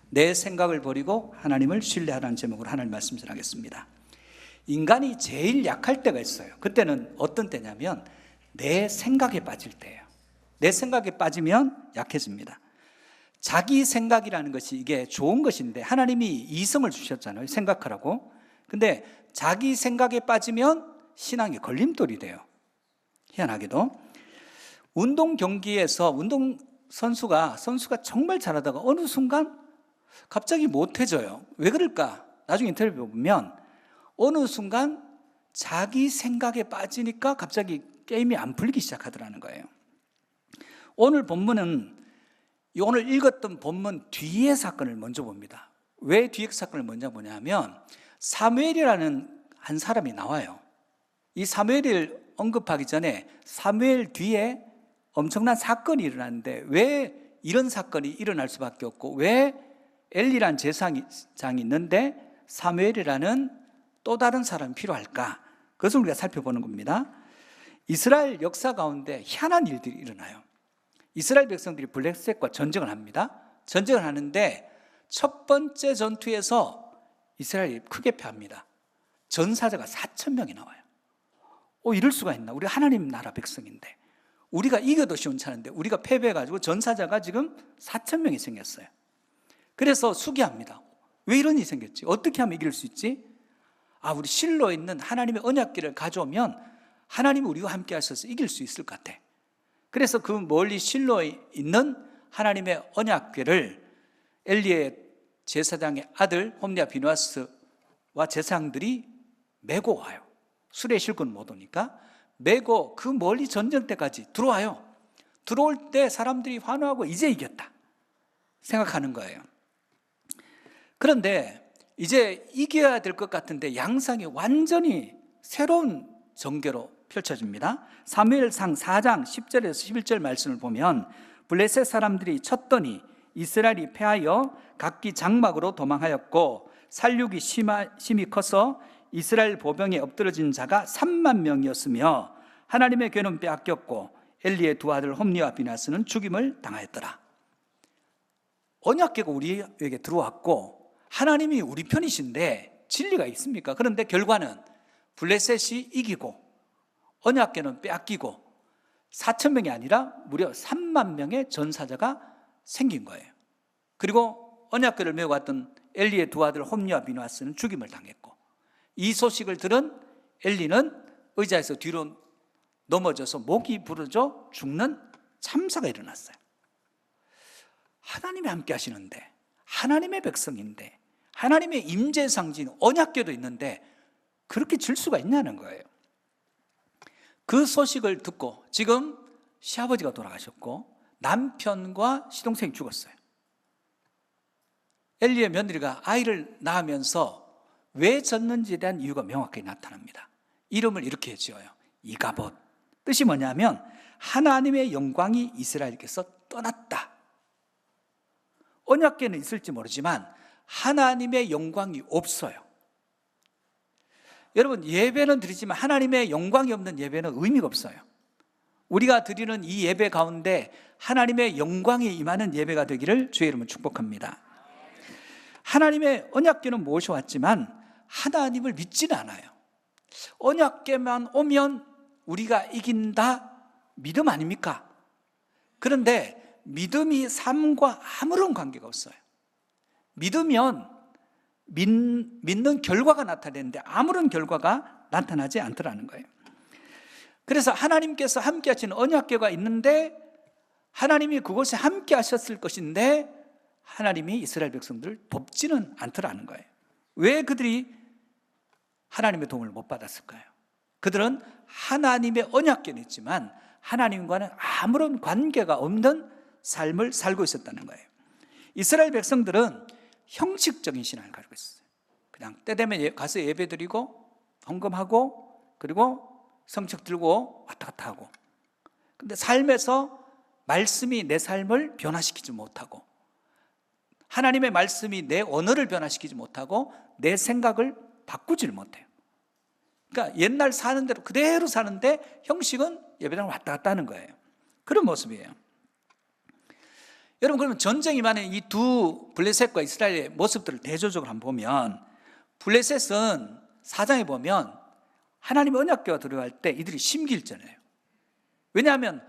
내 생각을 버리고 하나님을 신뢰하라는 제목으로 하나님 말씀 전하겠습니다. 인간이 제일 약할 때가 있어요. 그때는 어떤 때냐면 내 생각에 빠질 때예요. 내 생각에 빠지면 약해집니다. 자기 생각이라는 것이 이게 좋은 것인데 하나님이 이성을 주셨잖아요. 생각하라고. 근데 자기 생각에 빠지면 신앙이 걸림돌이 돼요. 희한하게도 운동 경기에서 선수가 정말 잘하다가 어느 순간 갑자기 못해져요. 왜 그럴까? 나중에 인터뷰 보면 어느 순간 자기 생각에 빠지니까 갑자기 게임이 안 풀리기 시작하더라는 거예요. 오늘 읽었던 본문 뒤의 사건을 먼저 봅니다. 왜 뒤의 사건을 먼저 보냐면 사무엘이라는 한 사람이 나와요. 이 사무엘을 언급하기 전에 사무엘 뒤에 엄청난 사건이 일어났는데 왜 이런 사건이 일어날 수밖에 없고 왜 엘리라는 제사장이 있는데 사무엘이라는 또 다른 사람이 필요할까? 그것을 우리가 살펴보는 겁니다. 이스라엘 역사 가운데 희한한 일들이 일어나요. 이스라엘 백성들이 블레셋과 전쟁을 합니다. 전쟁을 하는데 첫 번째 전투에서 이스라엘이 크게 패합니다. 전사자가 4,000명이 나와요. 이럴 수가 있나? 우리 하나님 나라 백성인데 우리가 이겨도 시원찮은데 우리가 패배해가지고 전사자가 지금 4,000명이 생겼어요. 그래서 수기합니다. 왜 이런 일이 생겼지? 어떻게 하면 이길 수 있지? 우리 실로에 있는 하나님의 언약궤를 가져오면 하나님이 우리와 함께 하셔서 이길 수 있을 것 같아. 그래서 그 멀리 실로에 있는 하나님의 언약궤를 엘리의 제사장의 아들 홈리와 비누아스와 제사장들이 메고 와요. 수레 싣고는 못 오니까 메고 그 멀리 전쟁터까지 들어와요. 들어올 때 사람들이 환호하고 이제 이겼다 생각하는 거예요. 그런데 이제 이겨야 될 것 같은데 양상이 완전히 새로운 전개로 펼쳐집니다. 사무엘상 4장 10절에서 11절 말씀을 보면 블레셋 사람들이 쳤더니 이스라엘이 패하여 각기 장막으로 도망하였고 살육이 심히 커서 이스라엘 보병에 엎드러진 자가 3만 명이었으며 하나님의 궤는 빼앗겼고 엘리의 두 아들 홈리와 비나스는 죽임을 당하였더라. 언약궤가 우리에게 들어왔고 하나님이 우리 편이신데 진리가 있습니까? 그런데 결과는 블레셋이 이기고 언약궤는 빼앗기고 4,000명이 아니라 무려 3만 명의 전사자가 생긴 거예요. 그리고 언약궤를 메고 왔던 엘리의 두 아들 홈리와 비누아스는 죽임을 당했고 이 소식을 들은 엘리는 의자에서 뒤로 넘어져서 목이 부러져 죽는 참사가 일어났어요. 하나님이 함께 하시는데 하나님의 백성인데 하나님의 임재 상징 언약궤도 있는데 그렇게 질 수가 있냐는 거예요. 그 소식을 듣고 지금 시아버지가 돌아가셨고 남편과 시동생이 죽었어요. 엘리의 며느리가 아이를 낳으면서 왜 졌는지에 대한 이유가 명확하게 나타납니다. 이름을 이렇게 지어요. 이가봇. 뜻이 뭐냐면 하나님의 영광이 이스라엘께서 떠났다. 언약궤는 있을지 모르지만 하나님의 영광이 없어요. 여러분, 예배는 드리지만 하나님의 영광이 없는 예배는 의미가 없어요. 우리가 드리는 이 예배 가운데 하나님의 영광이 임하는 예배가 되기를 주의 이름으로 축복합니다. 하나님의 언약궤는 모셔왔지만 하나님을 믿지는 않아요. 언약궤만 오면 우리가 이긴다, 믿음 아닙니까? 그런데 믿음이 삶과 아무런 관계가 없어요. 믿으면 믿는 결과가 나타내는데 아무런 결과가 나타나지 않더라는 거예요. 그래서 하나님께서 함께 하시는 언약궤가 있는데 하나님이 그곳에 함께 하셨을 것인데 하나님이 이스라엘 백성들을 돕지는 않더라는 거예요. 왜 그들이 하나님의 도움을 못 받았을까요? 그들은 하나님의 언약궤는 있지만 하나님과는 아무런 관계가 없는 삶을 살고 있었다는 거예요. 이스라엘 백성들은 형식적인 신앙을 가지고 있었어요. 그냥 때 되면 가서 예배드리고 헌금하고 그리고 성책 들고 왔다 갔다 하고, 근데 삶에서 말씀이 내 삶을 변화시키지 못하고 하나님의 말씀이 내 언어를 변화시키지 못하고 내 생각을 바꾸지를 못해요. 그러니까 옛날 사는 대로 그대로 사는데 형식은 예배당 왔다 갔다 하는 거예요. 그런 모습이에요. 여러분, 그러면 전쟁이 많은 이 두 블레셋과 이스라엘의 모습들을 대조적으로 한번 보면, 블레셋은 4장에 보면 하나님의 언약궤가 들어갈 때 이들이 심기일전해요. 왜냐하면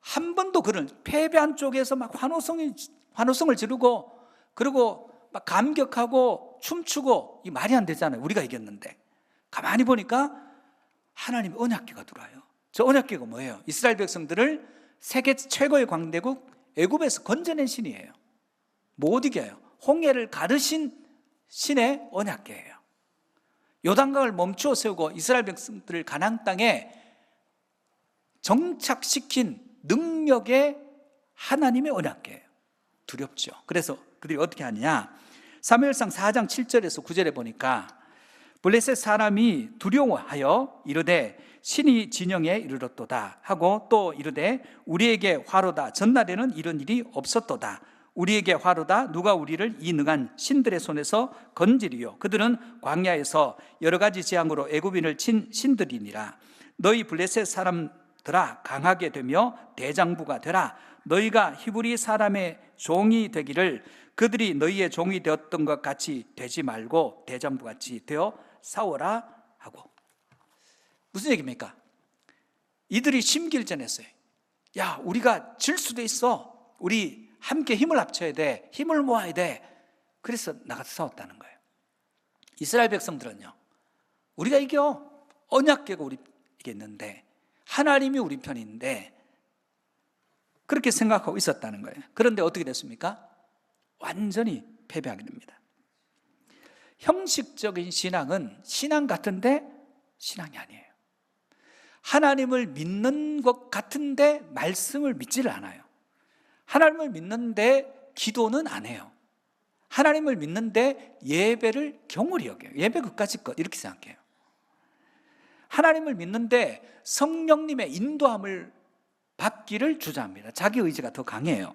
한 번도 그런 패배한 쪽에서 막 환호성을 지르고, 그리고 막 감격하고 춤추고, 이 말이 안 되잖아요. 우리가 이겼는데. 가만히 보니까 하나님의 언약궤가 들어와요. 저 언약궤가 뭐예요? 이스라엘 백성들을 세계 최고의 강대국 애굽에서 건져낸 신이에요. 못 이겨요. 홍해를 가르신 신의 언약궤예요. 요단강을 멈추어 세우고 이스라엘 백성들을 가나안 땅에 정착시킨 능력의 하나님의 언약궤예요. 두렵죠. 그래서 그들이 어떻게 하느냐, 사무엘상 4장 7절에서 9절에 보니까 블레셋 사람이 두려워하여 이르되 신이 진영에 이르렀도다 하고, 또 이르되 우리에게 화로다, 전날에는 이런 일이 없었도다. 우리에게 화로다, 누가 우리를 이 능한 신들의 손에서 건지리요. 그들은 광야에서 여러 가지 재앙으로 애굽인을 친 신들이니라. 너희 블레셋 사람들아, 강하게 되며 대장부가 되라. 너희가 히브리 사람의 종이 되기를 그들이 너희의 종이 되었던 것 같이 되지 말고 대장부같이 되어 싸워라 하고. 무슨 얘기입니까? 이들이 심기일전했어요. 야, 우리가 질 수도 있어. 우리 함께 힘을 합쳐야 돼. 힘을 모아야 돼. 그래서 나가서 싸웠다는 거예요. 이스라엘 백성들은요, 우리가 이겨. 언약궤가 우리 이겼는데, 하나님이 우리 편인데, 그렇게 생각하고 있었다는 거예요. 그런데 어떻게 됐습니까? 완전히 패배하게 됩니다. 형식적인 신앙은 신앙 같은데 신앙이 아니에요. 하나님을 믿는 것 같은데 말씀을 믿지를 않아요. 하나님을 믿는데 기도는 안 해요. 하나님을 믿는데 예배를 경홀히 여겨요. 예배 그까짓 것, 이렇게 생각해요. 하나님을 믿는데 성령님의 인도함을 받기를 주저합니다. 자기 의지가 더 강해요.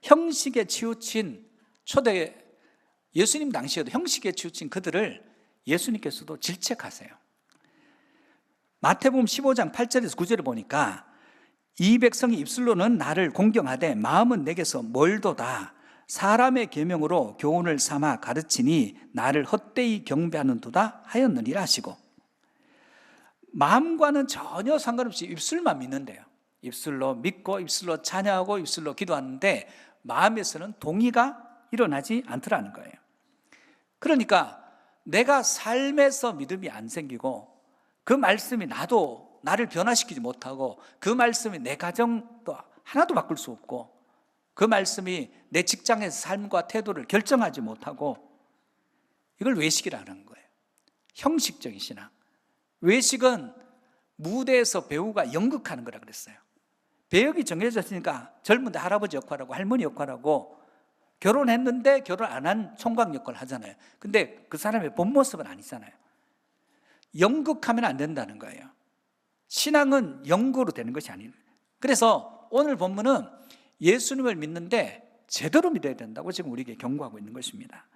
형식에 치우친 초대 예수님 당시에도 형식에 치우친 그들을 예수님께서도 질책하세요. 마태복음 15장 8절에서 9절을 보니까 이 백성이 입술로는 나를 공경하되 마음은 내게서 멀도다. 사람의 계명으로 교훈을 삼아 가르치니 나를 헛되이 경배하는도다 하였느니라 하시고, 마음과는 전혀 상관없이 입술만 믿는데요. 입술로 믿고 입술로 찬양하고 입술로 기도하는데 마음에서는 동의가 일어나지 않더라는 거예요. 그러니까 내가 삶에서 믿음이 안 생기고, 그 말씀이 나를 변화시키지 못하고, 그 말씀이 내 가정도 하나도 바꿀 수 없고, 그 말씀이 내 직장에서 삶과 태도를 결정하지 못하고, 이걸 외식이라는 거예요. 형식적인 신앙. 외식은 무대에서 배우가 연극하는 거라 그랬어요. 배역이 정해졌으니까 젊은데 할아버지 역할하고 할머니 역할하고, 결혼했는데 결혼 안 한 총각 역할을 하잖아요. 근데 그 사람의 본 모습은 아니잖아요. 연극하면 안 된다는 거예요. 신앙은 연구로 되는 것이 아니에요. 그래서 오늘 본문은 예수님을 믿는데 제대로 믿어야 된다고 지금 우리에게 경고하고 있는 것입니다.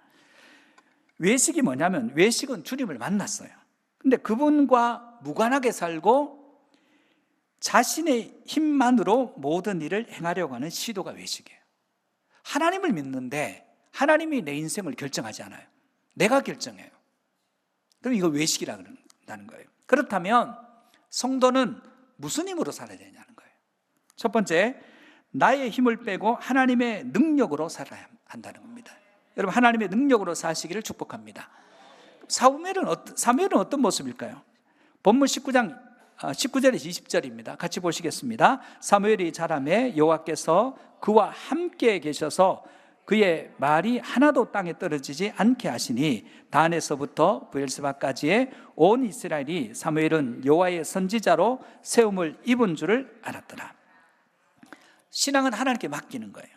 외식이 뭐냐면, 외식은 주님을 만났어요. 근데 그분과 무관하게 살고 자신의 힘만으로 모든 일을 행하려고 하는 시도가 외식이에요. 하나님을 믿는데 하나님이 내 인생을 결정하지 않아요. 내가 결정해요. 그럼 이거 외식이라고 한다는 거예요. 그렇다면 성도는 무슨 힘으로 살아야 되냐는 거예요. 첫 번째, 나의 힘을 빼고 하나님의 능력으로 살아야 한다는 겁니다. 여러분, 하나님의 능력으로 사시기를 축복합니다. 사무엘은 어떤 모습일까요? 본문 19절에서 20절입니다. 같이 보시겠습니다. 사무엘이 자라매 여호와께서 그와 함께 계셔서 그의 말이 하나도 땅에 떨어지지 않게 하시니 단에서부터 브엘세바까지의 온 이스라엘이 사무엘은 여호와의 선지자로 세움을 입은 줄을 알았더라. 신앙은 하나님께 맡기는 거예요.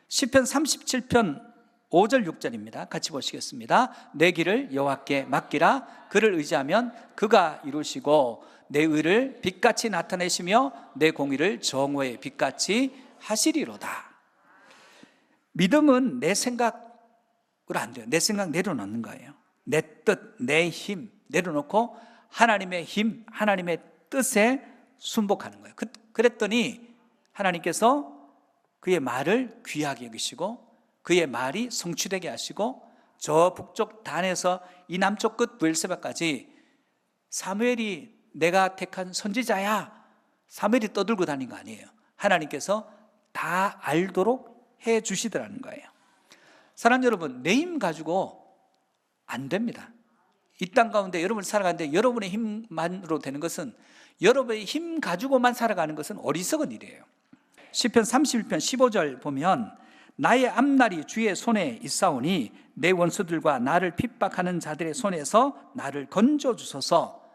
시편 37편 5절 6절입니다. 같이 보시겠습니다. 내 길을 여호와께 맡기라. 그를 의지하면 그가 이루시고 내 의를 빛같이 나타내시며 내 공의를 정오의 빛같이 하시리로다. 믿음은 내 생각으로 안 돼요. 내 생각 내려놓는 거예요. 내 뜻, 내 힘 내려놓고 하나님의 힘, 하나님의 뜻에 순복하는 거예요. 그랬더니 하나님께서 그의 말을 귀하게 여기시고 그의 말이 성취되게 하시고 저 북쪽 단에서 이 남쪽 끝 브엘세바까지 사무엘이 내가 택한 선지자야, 사무엘이 떠들고 다닌 거 아니에요. 하나님께서 다 알도록 해 주시더라는 거예요. 사랑하는 여러분, 내 힘 가지고 안 됩니다. 이 땅 가운데 여러분이 살아가는데 여러분의 힘만으로 되는 것은, 여러분의 힘 가지고만 살아가는 것은 어리석은 일이에요. 시편 31편 15절 보면 나의 앞날이 주의 손에 있사오니 내 원수들과 나를 핍박하는 자들의 손에서 나를 건져주소서.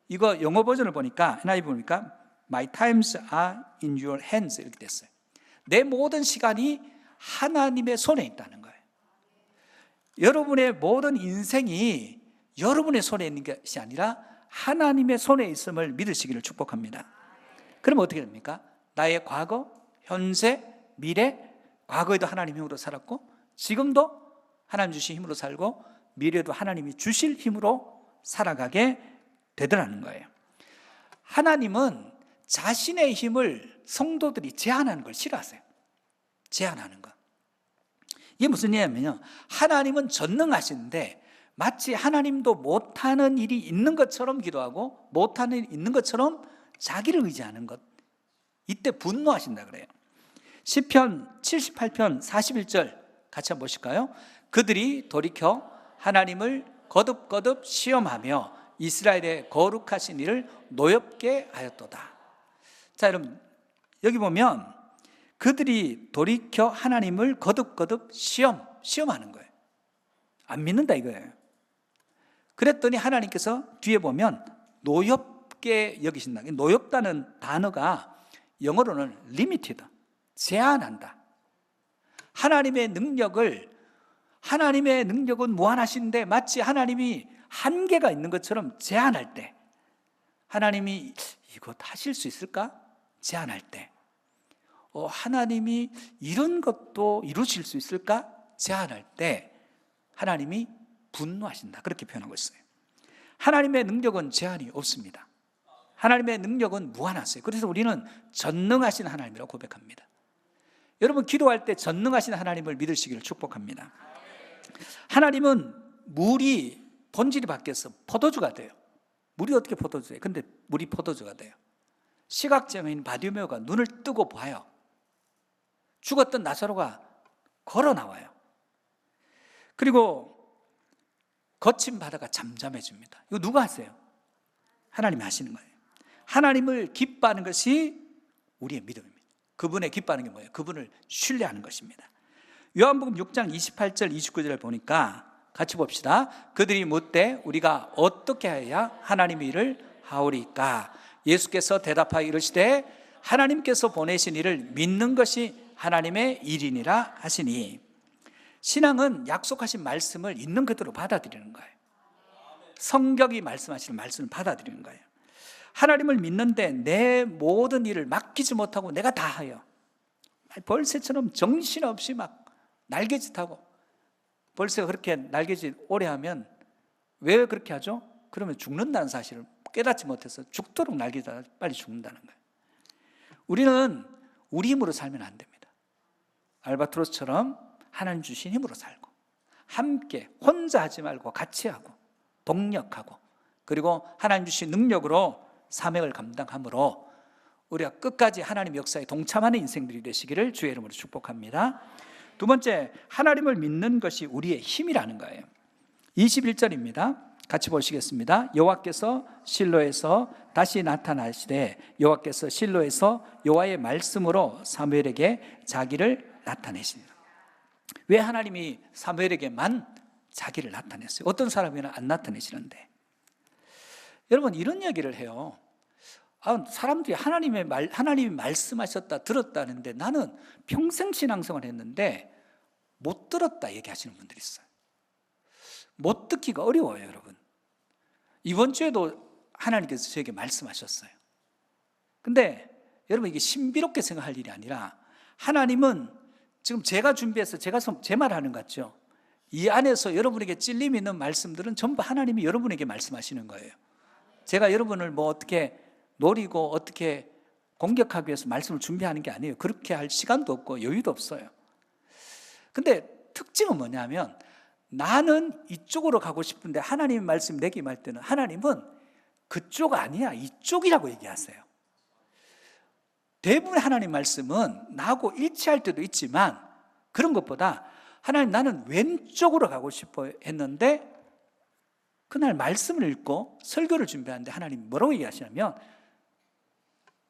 이거 영어 버전을 보니까, NIV 보니까 My times are in your hands 이렇게 됐어요. 내 모든 시간이 하나님의 손에 있다는 거예요. 여러분의 모든 인생이 여러분의 손에 있는 것이 아니라 하나님의 손에 있음을 믿으시기를 축복합니다. 그럼 어떻게 됩니까? 나의 과거, 현재, 미래, 과거에도 하나님 힘으로 살았고 지금도 하나님 주신 힘으로 살고 미래도 하나님이 주실 힘으로 살아가게 되더라는 거예요. 하나님은 자신의 힘을 성도들이 제한하는 걸 싫어하세요. 제한하는 것. 이게 무슨 얘기냐면요, 하나님은 전능하신데 마치 하나님도 못하는 일이 있는 것처럼 기도하고 못하는 일이 있는 것처럼 자기를 의지하는 것, 이때 분노하신다 그래요. 시편 78편 41절 같이 한번 보실까요? 그들이 돌이켜 하나님을 거듭거듭 시험하며 이스라엘의 거룩하신 이를 노엽게 하였도다. 자, 여러분 여기 보면 그들이 돌이켜 하나님을 거듭거듭 시험하는 거예요. 안 믿는다 이거예요. 그랬더니 하나님께서 뒤에 보면 노엽게 여기신다. 노엽다는 단어가 영어로는 limited, 제한한다. 하나님의 능력은 무한하신데 마치 하나님이 한계가 있는 것처럼 제한할 때, 하나님이 이거 하실 수 있을까? 제한할 때, 하나님이 이런 것도 이루실 수 있을까? 제한할 때 하나님이 분노하신다, 그렇게 표현하고 있어요. 하나님의 능력은 제한이 없습니다. 하나님의 능력은 무한하세요. 그래서 우리는 전능하신 하나님이라고 고백합니다. 여러분 기도할 때 전능하신 하나님을 믿으시기를 축복합니다. 하나님은 물이 본질이 바뀌어서 포도주가 돼요. 물이 어떻게 포도주예요? 근데 물이 포도주가 돼요. 시각장애인 바디메오가 눈을 뜨고 봐요. 죽었던 나사로가 걸어 나와요. 그리고 거친 바다가 잠잠해집니다. 이거 누가 하세요? 하나님이 하시는 거예요. 하나님을 기뻐하는 것이 우리의 믿음입니다. 그분의 기뻐하는 게 뭐예요? 그분을 신뢰하는 것입니다. 요한복음 6장 28절 29절을 보니까 같이 봅시다. 그들이 묻되 우리가 어떻게 해야 하나님의 일을 하오리까? 예수께서 대답하여 이르시되 하나님께서 보내신 이를 믿는 것이 하나님의 일이니라 하시니, 신앙은 약속하신 말씀을 있는 그대로 받아들이는 거예요. 성경이 말씀하시는 말씀을 받아들이는 거예요. 하나님을 믿는데 내 모든 일을 맡기지 못하고 내가 다 해요. 벌새처럼 정신없이 막 날개짓하고, 벌새가 그렇게 날개짓 오래 하면 왜 그렇게 하죠? 그러면 죽는다는 사실을 깨닫지 못해서 죽도록 날개짓하다 빨리 죽는다는 거예요. 우리는 우리 힘으로 살면 안 됩니다. 알바트로스처럼 하나님 주신 힘으로 살고, 함께 혼자 하지 말고 같이 하고 동력하고, 그리고 하나님 주신 능력으로 사명을 감당함으로 우리가 끝까지 하나님 역사에 동참하는 인생들이 되시기를 주의 이름으로 축복합니다. 두 번째, 하나님을 믿는 것이 우리의 힘이라는 거예요. 21절입니다. 같이 보시겠습니다. 여호와께서 실로에서 다시 나타나시되 여호와께서 실로에서 여호와의 말씀으로 사무엘에게 자기를 나타내시니라. 왜 하나님이 사무엘에게만 자기를 나타냈어요? 어떤 사람이나 안 나타내시는데. 여러분 이런 이야기를 해요. 사람들이 하나님이 말씀하셨다 들었다는데 나는 평생 신앙생활 했는데 못 들었다 얘기하시는 분들이 있어요. 못 듣기가 어려워요. 여러분 이번 주에도 하나님께서 저에게 말씀하셨어요. 근데 여러분 이게 신비롭게 생각할 일이 아니라, 하나님은 지금 제가 준비해서 제가 제 말하는 것 같죠? 이 안에서 여러분에게 찔림 있는 말씀들은 전부 하나님이 여러분에게 말씀하시는 거예요. 제가 여러분을 뭐 어떻게 노리고 어떻게 공격하기 위해서 말씀을 준비하는 게 아니에요. 그렇게 할 시간도 없고 여유도 없어요. 근데 특징은 뭐냐면 나는 이쪽으로 가고 싶은데 하나님 말씀 내게 임할 때는 하나님은 그쪽 아니야, 이쪽이라고 얘기하세요. 대부분의 하나님 말씀은 나하고 일치할 때도 있지만 그런 것보다 하나님 나는 왼쪽으로 가고 싶어 했는데 그날 말씀을 읽고 설교를 준비하는데 하나님 뭐라고 얘기하시냐면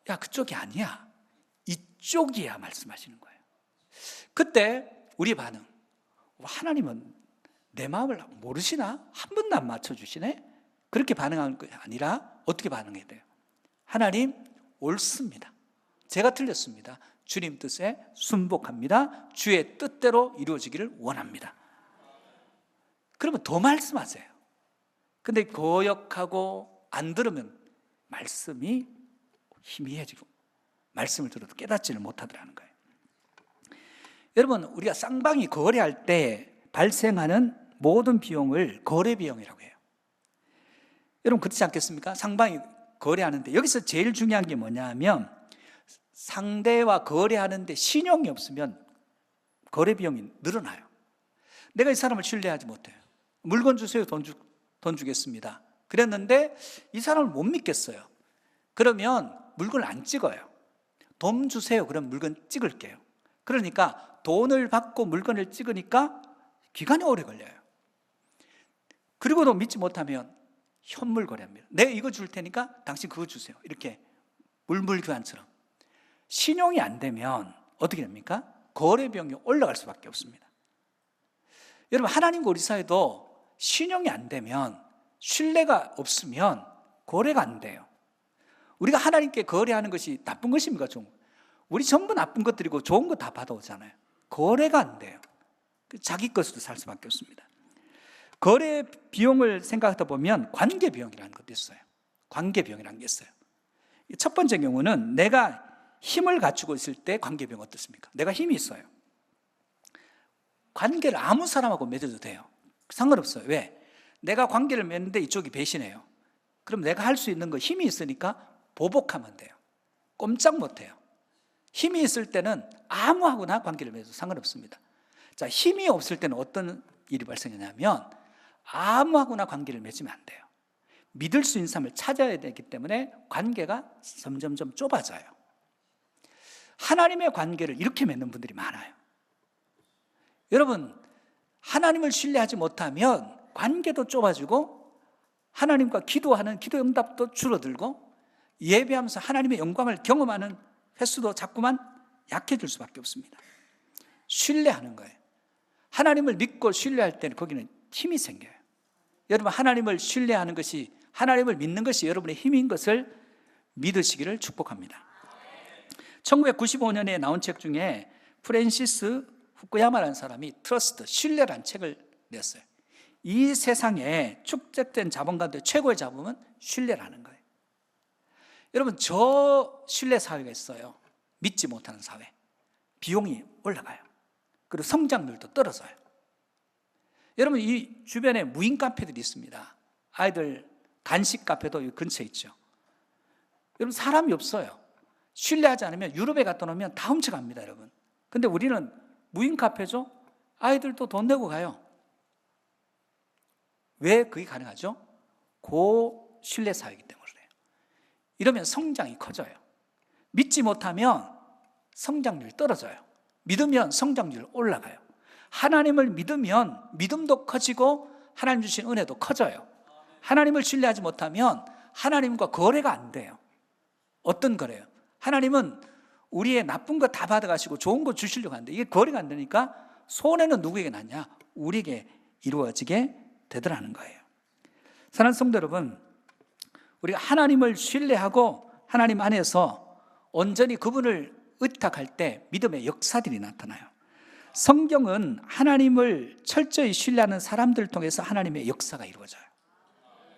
야, 그쪽이 아니야, 이쪽이야 말씀하시는 거예요. 그때 우리 반응, 하나님은 내 마음을 모르시나? 한 번도 안 맞춰주시네? 그렇게 반응하는 게 아니라 어떻게 반응해야 돼요? 하나님 옳습니다, 제가 틀렸습니다, 주님 뜻에 순복합니다, 주의 뜻대로 이루어지기를 원합니다. 그러면 더 말씀하세요. 근데 고역하고 안 들으면 말씀이 희미해지고 말씀을 들어도 깨닫지를 못하더라는 거예요. 여러분, 우리가 쌍방이 거래할 때 발생하는 모든 비용을 거래 비용이라고 해요. 여러분 그렇지 않겠습니까? 쌍방이 거래하는데 여기서 제일 중요한 게 뭐냐면 상대와 거래하는데 신용이 없으면 거래 비용이 늘어나요. 내가 이 사람을 신뢰하지 못해요. 물건 주세요, 돈 주겠습니다 그랬는데 이 사람을 못 믿겠어요. 그러면 물건을 안 찍어요. 돈 주세요, 그럼 물건 찍을게요. 그러니까 돈을 받고 물건을 찍으니까 기간이 오래 걸려요. 그리고도 믿지 못하면 현물 거래합니다. 내가 이거 줄 테니까 당신 그거 주세요, 이렇게 물물 교환처럼. 신용이 안 되면 어떻게 됩니까? 거래 비용이 올라갈 수밖에 없습니다. 여러분, 하나님과 우리 사이도 신용이 안 되면, 신뢰가 없으면 거래가 안 돼요. 우리가 하나님께 거래하는 것이 나쁜 것입니까? 좋은 것? 우리 전부 나쁜 것들이고 좋은 거 다 받아오잖아요. 거래가 안 돼요. 자기 것으로 살 수밖에 없습니다. 거래 비용을 생각하다 보면 관계 비용이라는 것도 있어요. 관계 비용이라는 게 있어요. 첫 번째 경우는 내가 힘을 갖추고 있을 때 관계 비용 어떻습니까? 내가 힘이 있어요. 관계를 아무 사람하고 맺어도 돼요. 상관없어요. 왜? 내가 관계를 맺는데 이쪽이 배신해요. 그럼 내가 할 수 있는 거 힘이 있으니까 보복하면 돼요. 꼼짝 못해요. 힘이 있을 때는 아무하고나 관계를 맺어도 상관없습니다. 자, 힘이 없을 때는 어떤 일이 발생하냐면 아무하고나 관계를 맺으면 안 돼요. 믿을 수 있는 사람을 찾아야 되기 때문에 관계가 점점점 좁아져요. 하나님의 관계를 이렇게 맺는 분들이 많아요. 여러분, 하나님을 신뢰하지 못하면 관계도 좁아지고 하나님과 기도하는 기도 응답도 줄어들고 예배하면서 하나님의 영광을 경험하는 횟수도 자꾸만 약해질 수밖에 없습니다. 신뢰하는 거예요. 하나님을 믿고 신뢰할 때는 거기는 힘이 생겨요. 여러분, 하나님을 신뢰하는 것이, 하나님을 믿는 것이 여러분의 힘인 것을 믿으시기를 축복합니다. 1995년에 나온 책 중에 프랜시스 후쿠야마라는 사람이 트러스트, 신뢰라는 책을 냈어요. 이 세상에 축적된 자본 가운데 최고의 자본은 신뢰라는 거예요. 여러분, 저 신뢰 사회가 있어요. 믿지 못하는 사회. 비용이 올라가요. 그리고 성장률도 떨어져요. 여러분, 이 주변에 무인 카페들이 있습니다. 아이들 간식 카페도 이 근처에 있죠. 여러분, 사람이 없어요. 신뢰하지 않으면 유럽에 갖다 놓으면 다 훔쳐갑니다, 여러분. 근데 우리는 무인 카페죠? 아이들도 돈 내고 가요. 왜 그게 가능하죠? 고신뢰 사회이기 때문에 그래요. 이러면 성장이 커져요. 믿지 못하면 성장률이 떨어져요. 믿으면 성장률이 올라가요. 하나님을 믿으면 믿음도 커지고 하나님 주신 은혜도 커져요. 하나님을 신뢰하지 못하면 하나님과 거래가 안 돼요. 어떤 거래요? 하나님은 우리의 나쁜 거 다 받아가시고 좋은 거 주시려고 하는데 이게 거래가 안 되니까 손해는 누구에게 났냐? 우리에게 이루어지게 되더라는 거예요. 사랑하는 성도 여러분, 우리가 하나님을 신뢰하고 하나님 안에서 온전히 그분을 의탁할 때 믿음의 역사들이 나타나요. 성경은 하나님을 철저히 신뢰하는 사람들을 통해서 하나님의 역사가 이루어져요.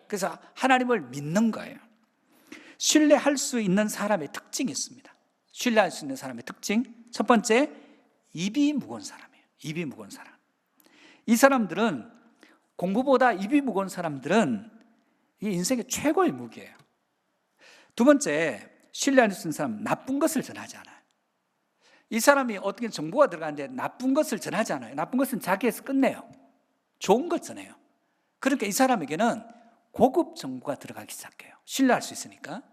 그래서 하나님을 믿는 거예요. 신뢰할 수 있는 사람의 특징이 있습니다. 신뢰할 수 있는 사람의 특징, 첫 번째, 입이 무거운 사람이에요. 입이 무거운 사람. 이 사람들은, 공부보다 입이 무거운 사람들은 이 인생의 최고의 무기예요. 두 번째, 신뢰 안 쓰는 사람은 나쁜 것을 전하지 않아요. 이 사람이 어떻게 정보가 들어가는데 나쁜 것을 전하지 않아요. 나쁜 것은 자기에서 끝내요. 좋은 걸 전해요. 그러니까 이 사람에게는 고급 정보가 들어가기 시작해요. 신뢰할 수 있으니까.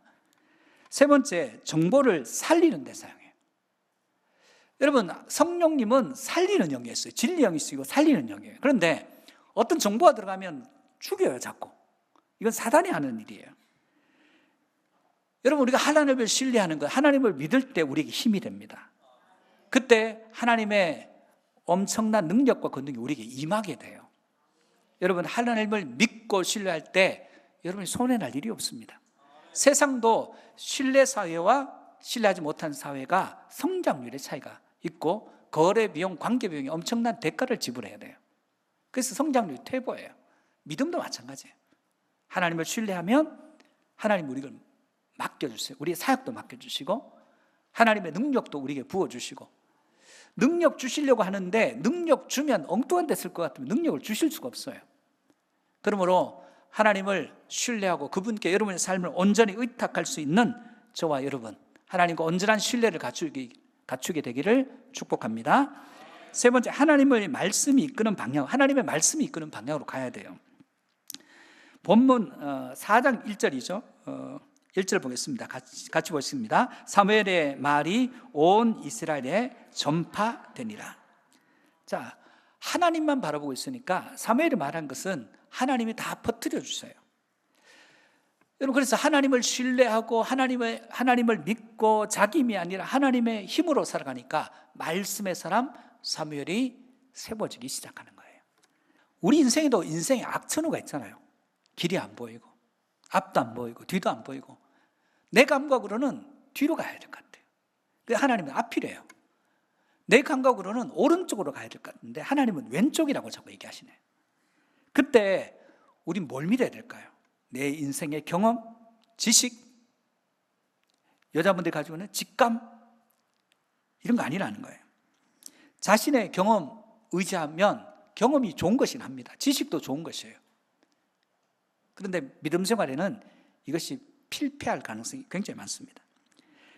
세 번째, 정보를 살리는 데 사용해요. 여러분, 성령님은 살리는 영이었어요. 진리 영이시고 살리는 영이에요. 그런데 어떤 정보가 들어가면 죽여요, 자꾸. 이건 사단이 하는 일이에요. 여러분, 우리가 하나님을 신뢰하는 것, 하나님을 믿을 때 우리에게 힘이 됩니다. 그때 하나님의 엄청난 능력과 권능이 우리에게 임하게 돼요. 여러분, 하나님을 믿고 신뢰할 때 여러분이 손해날 일이 없습니다. 세상도 신뢰사회와 신뢰하지 못한 사회가 성장률의 차이가 있고 거래 비용, 관계 비용이 엄청난 대가를 지불해야 돼요. 그래서 성장률이 퇴보해요. 믿음도 마찬가지예요. 하나님을 신뢰하면 하나님 우리를 맡겨주세요. 우리의 사역도 맡겨주시고 하나님의 능력도 우리에게 부어주시고, 능력 주시려고 하는데 능력 주면 엉뚱한 데 쓸 것 같으면 능력을 주실 수가 없어요. 그러므로 하나님을 신뢰하고 그분께 여러분의 삶을 온전히 의탁할 수 있는 저와 여러분, 하나님과 온전한 신뢰를 갖추게 되기를 축복합니다. 세 번째, 하나님의 말씀이 이끄는 방향, 하나님의 말씀이 이끄는 방향으로 가야 돼요. 본문 4장 1절이죠. 1절 보겠습니다. 같이 보겠습니다. 사무엘의 말이 온 이스라엘에 전파되니라. 자, 하나님만 바라보고 있으니까 사무엘이 말한 것은 하나님이 다 퍼뜨려 주세요. 여러분, 그래서 하나님을 신뢰하고 하나님을 믿고 자기 힘이 아니라 하나님의 힘으로 살아가니까 말씀의 사람 사무엘이 세워지기 시작하는 거예요. 우리 인생에도 인생에 악천후가 있잖아요. 길이 안 보이고 앞도 안 보이고 뒤도 안 보이고 내 감각으로는 뒤로 가야 될 것 같아요. 근데 하나님은 앞이래요. 내 감각으로는 오른쪽으로 가야 될 것 같은데 하나님은 왼쪽이라고 자꾸 얘기하시네요. 그때 우린 뭘 믿어야 될까요? 내 인생의 경험, 지식, 여자분들이 가지고 있는 직감, 이런 거 아니라는 거예요. 자신의 경험 의지하면 경험이 좋은 것이긴 합니다. 지식도 좋은 것이에요. 그런데 믿음 생활에는 이것이 필패할 가능성이 굉장히 많습니다.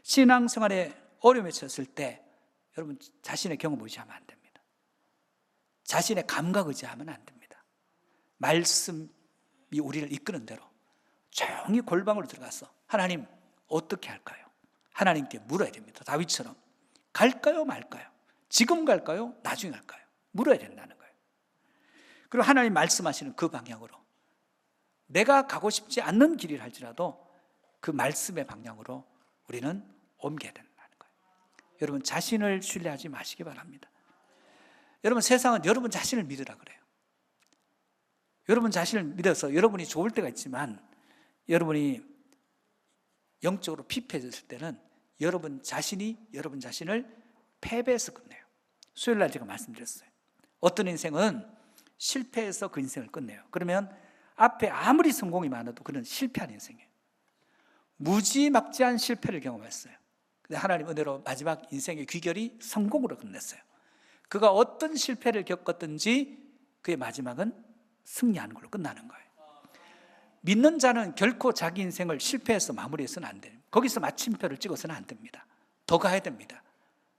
신앙생활에 어려움에 처했을 때 여러분, 자신의 경험 의지하면 안 됩니다. 자신의 감각 의지하면 안 됩니다. 말씀이 우리를 이끄는 대로 조용히 골방으로 들어가서 하나님 어떻게 할까요? 하나님께 물어야 됩니다. 다윗처럼 갈까요 말까요? 지금 갈까요? 나중에 갈까요? 물어야 된다는 거예요. 그리고 하나님 말씀하시는 그 방향으로 내가 가고 싶지 않는 길이라 할지라도 그 말씀의 방향으로 우리는 옮겨야 된다는 거예요. 여러분, 자신을 신뢰하지 마시기 바랍니다. 여러분, 세상은 여러분 자신을 믿으라 그래요. 여러분 자신을 믿어서 여러분이 좋을 때가 있지만 여러분이 영적으로 피폐해졌을 때는 여러분 자신을 패배해서 끝내요. 수요일 날 제가 말씀드렸어요. 어떤 인생은 실패해서 그 인생을 끝내요. 그러면 앞에 아무리 성공이 많아도 그는 실패한 인생이에요. 무지막지한 실패를 경험했어요. 근데 하나님 은혜로 마지막 인생의 귀결이 성공으로 끝냈어요. 그가 어떤 실패를 겪었든지 그의 마지막은 승리하는 걸로 끝나는 거예요. 믿는 자는 결코 자기 인생을 실패해서 마무리해서는 안 돼요. 거기서 마침표를 찍어서는 안 됩니다. 더 가야 됩니다.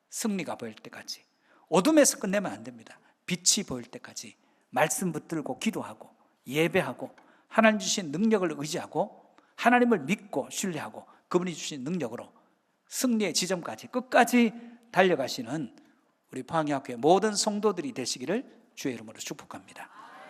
승리가 보일 때까지. 어둠에서 끝내면 안 됩니다. 빛이 보일 때까지 말씀 붙들고 기도하고 예배하고 하나님 주신 능력을 의지하고 하나님을 믿고 신뢰하고 그분이 주신 능력으로 승리의 지점까지 끝까지 달려가시는 우리 포항여학교의 모든 성도들이 되시기를 주의 이름으로 축복합니다.